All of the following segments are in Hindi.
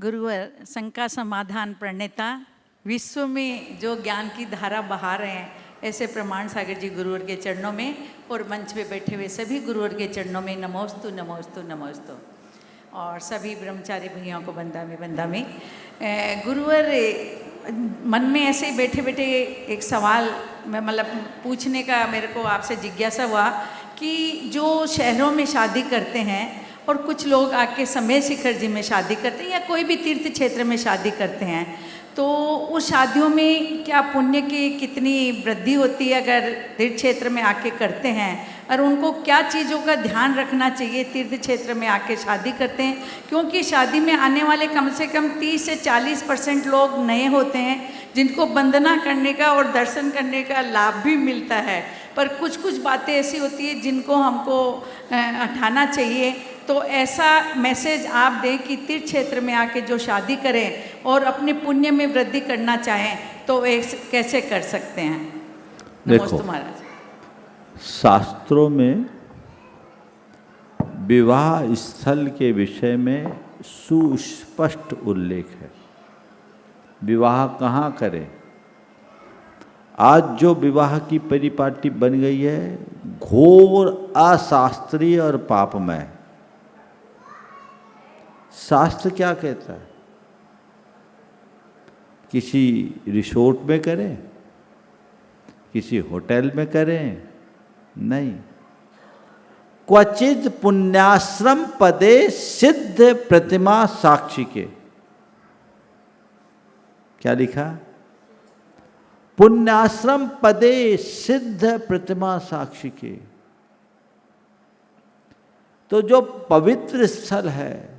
गुरुवर शंका समाधान प्रणेता, विश्व में जो ज्ञान की धारा बहा रहे हैं ऐसे प्रमाण सागर जी गुरुवर के चरणों में और मंच पे बैठे हुए सभी गुरुवर के चरणों में नमोस्तु नमोस्तु नमोस्तु। और सभी ब्रह्मचारी भैयाओं को बंदा में गुरुवर मन में ऐसे ही बैठे बैठे एक सवाल मैं मतलब पूछने का मेरे को आपसे जिज्ञासा हुआ कि जो शहरों में शादी करते हैं और कुछ लोग आके समय शिखर जी में शादी करते हैं या कोई भी तीर्थ क्षेत्र में शादी करते हैं, तो उस शादियों में क्या पुण्य की कितनी वृद्धि होती है अगर तीर्थ क्षेत्र में आके करते हैं, और उनको क्या चीज़ों का ध्यान रखना चाहिए तीर्थ क्षेत्र में आके शादी करते हैं? क्योंकि शादी में आने वाले कम से कम 30 से 40% लोग नए होते हैं जिनको वंदना करने का और दर्शन करने का लाभ भी मिलता है, पर कुछ कुछ बातें ऐसी होती है जिनको हमको हटाना चाहिए। तो ऐसा मैसेज आप दें कि तीर्थ क्षेत्र में आके जो शादी करें और अपने पुण्य में वृद्धि करना चाहें तो वे कैसे कर सकते हैं? देखो महाराज, शास्त्रों में विवाह स्थल के विषय में सुस्पष्ट उल्लेख है। विवाह कहाँ करें? आज जो विवाह की परिपाटी बन गई है घोर अशास्त्रीय और पापमय। शास्त्र क्या कहता है? किसी रिसोर्ट में करें, किसी होटल में करें? नहीं। क्वचित पुण्याश्रम पदे सिद्ध प्रतिमा साक्षी के। क्या लिखा? पुण्याश्रम पदे सिद्ध प्रतिमा साक्षी के। तो जो पवित्र स्थल है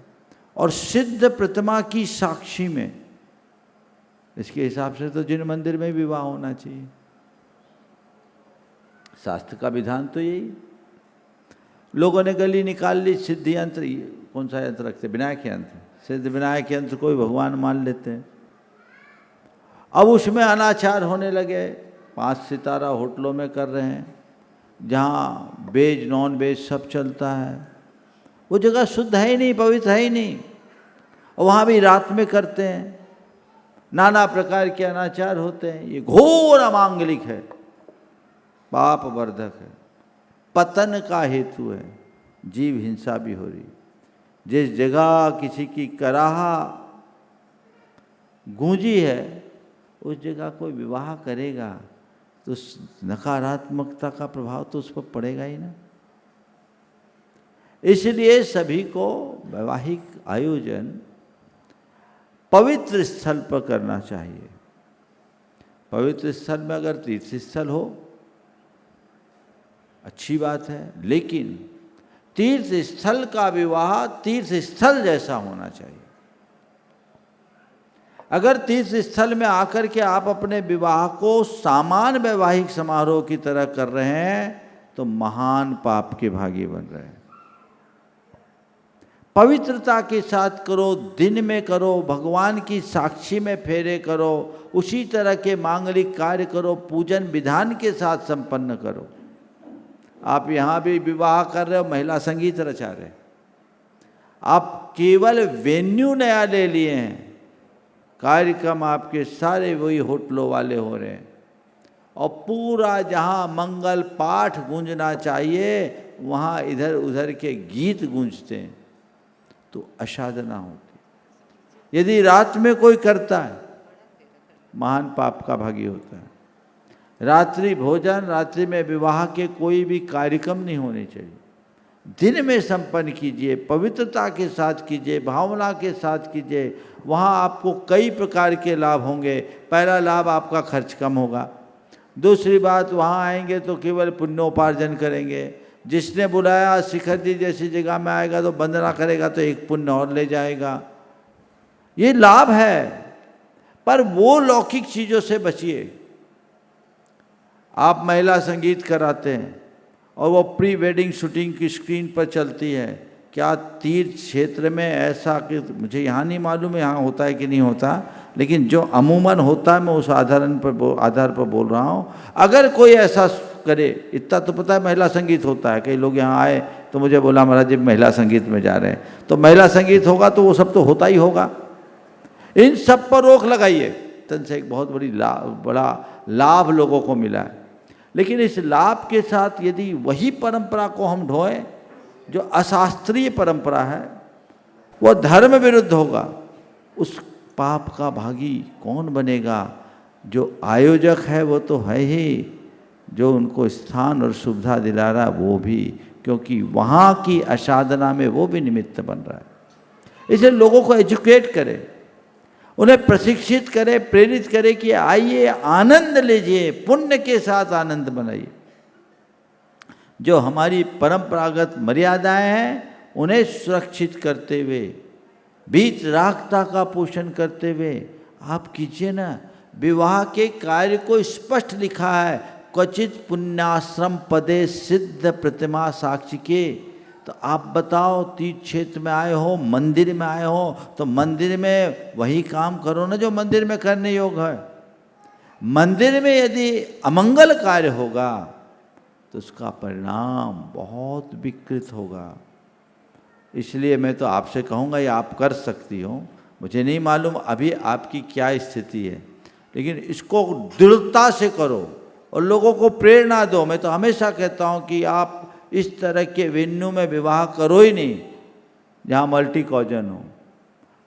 और सिद्ध प्रतिमा की साक्षी में, इसके हिसाब से तो जिन मंदिर में विवाह होना चाहिए। शास्त्र का विधान तो यही। लोगों ने गली निकाल ली सिद्ध यंत्र, कौन सा यंत्र रखते? विनायक यंत्र। सिद्ध विनायक यंत्र को भी भगवान मान लेते हैं। अब उसमें अनाचार होने लगे। 5 सितारा होटलों में कर रहे हैं जहाँ वेज नॉन वेज सब चलता है। वो जगह शुद्ध है ही नहीं, पवित्र है ही नहीं, और वहाँ भी रात में करते हैं। नाना प्रकार के अनाचार होते हैं। ये घोर अमांगलिक है, पाप वर्धक है, पतन का हेतु है। जीव हिंसा भी हो रही। जिस जगह किसी की कराहा गूंजी है उस जगह कोई विवाह करेगा तो नकारात्मकता का प्रभाव तो उस पर पड़ेगा ही ना। इसलिए सभी को वैवाहिक आयोजन पवित्र स्थल पर करना चाहिए। पवित्र स्थल में अगर तीर्थ स्थल हो अच्छी बात है, लेकिन तीर्थ स्थल का विवाह तीर्थ स्थल जैसा होना चाहिए। अगर तीर्थ स्थल में आकर के आप अपने विवाह को सामान्य वैवाहिक समारोह की तरह कर रहे हैं तो महान पाप के भागी बन रहे हैं। पवित्रता के साथ करो, दिन में करो, भगवान की साक्षी में फेरे करो, उसी तरह के मांगलिक कार्य करो, पूजन विधान के साथ संपन्न करो। आप यहाँ भी विवाह कर रहे हो, महिला संगीत रचा रहे, आप केवल वेन्यू नया ले लिए हैं, कार्यक्रम आपके सारे वही होटलों वाले हो रहे हैं, और पूरा जहाँ मंगल पाठ गूंजना चाहिए वहाँ इधर उधर के गीत गूंजते हैं, तो असाधना होती। यदि रात में कोई करता है महान पाप का भागी होता है। रात्रि भोजन, रात्रि में विवाह के कोई भी कार्यक्रम नहीं होने चाहिए। दिन में संपन्न कीजिए, पवित्रता के साथ कीजिए, भावना के साथ कीजिए। वहाँ आपको कई प्रकार के लाभ होंगे। पहला लाभ, आपका खर्च कम होगा। दूसरी बात, वहाँ आएंगे तो केवल पुण्योपार्जन करेंगे। जिसने बुलाया शिखर जी जैसी जगह में आएगा तो वंदना करेगा तो एक पुण्य और ले जाएगा। ये लाभ है, पर वो लौकिक चीज़ों से बचिए। आप महिला संगीत कराते हैं और वो प्री वेडिंग शूटिंग की स्क्रीन पर चलती है। क्या तीर्थ क्षेत्र में ऐसा, कि मुझे यहाँ नहीं मालूम है यहाँ होता है कि नहीं होता, लेकिन जो अमूमन होता है मैं उस आधार पर बोल रहा हूँ। अगर कोई ऐसा करे, इतना तो पता है महिला संगीत होता है। कई लोग यहाँ आए तो मुझे बोला महाराज जी महिला संगीत में जा रहे हैं, तो महिला संगीत होगा तो वो सब तो होता ही होगा। इन सब पर रोक लगाइए। तन से एक बहुत बड़ा लाभ लोगों को मिला है। लेकिन इस लाभ के साथ यदि वही परंपरा को हम ढोएं जो अशास्त्रीय परंपरा है, वह धर्म विरुद्ध होगा, उस पाप का भागी कौन बनेगा? जो आयोजक है वो तो है ही, जो उनको स्थान और सुविधा दिला रहा है वो भी, क्योंकि वहाँ की असाधना में वो भी निमित्त बन रहा है। इसलिए लोगों को एजुकेट करें, उन्हें प्रशिक्षित करें, प्रेरित करें कि आइए आनंद लीजिए, पुण्य के साथ आनंद मनाइए। जो हमारी परंपरागत मर्यादाएं हैं उन्हें सुरक्षित करते हुए, बीच रागता का पोषण करते हुए आप कीजिए ना। विवाह के कार्य को स्पष्ट लिखा है, क्वचित पुण्याश्रम पदे सिद्ध प्रतिमा साक्षी के। तो आप बताओ, तीर्थ क्षेत्र में आए हो, मंदिर में आए हो, तो मंदिर में वही काम करो ना जो मंदिर में करने योग्य है। मंदिर में यदि अमंगल कार्य होगा तो उसका परिणाम बहुत विकृत होगा। इसलिए मैं तो आपसे कहूँगा ये आप कर सकती हो। मुझे नहीं मालूम अभी आपकी क्या स्थिति है, लेकिन इसको दृढ़ता से करो और लोगों को प्रेरणा दो। मैं तो हमेशा कहता हूँ कि आप इस तरह के वेन्यू में विवाह करो ही नहीं जहाँ मल्टी कॉजन हो।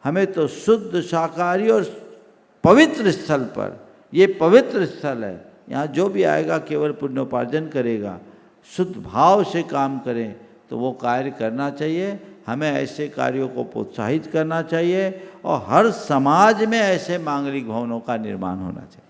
हमें तो शुद्ध शाकाहारी और पवित्र स्थल पर, ये पवित्र स्थल है, यहाँ जो भी आएगा केवल पुण्योपार्जन करेगा। शुद्ध भाव से काम करें तो वो कार्य करना चाहिए। हमें ऐसे कार्यों को प्रोत्साहित करना चाहिए और हर समाज में ऐसे मांगलिक भवनों का निर्माण होना चाहिए।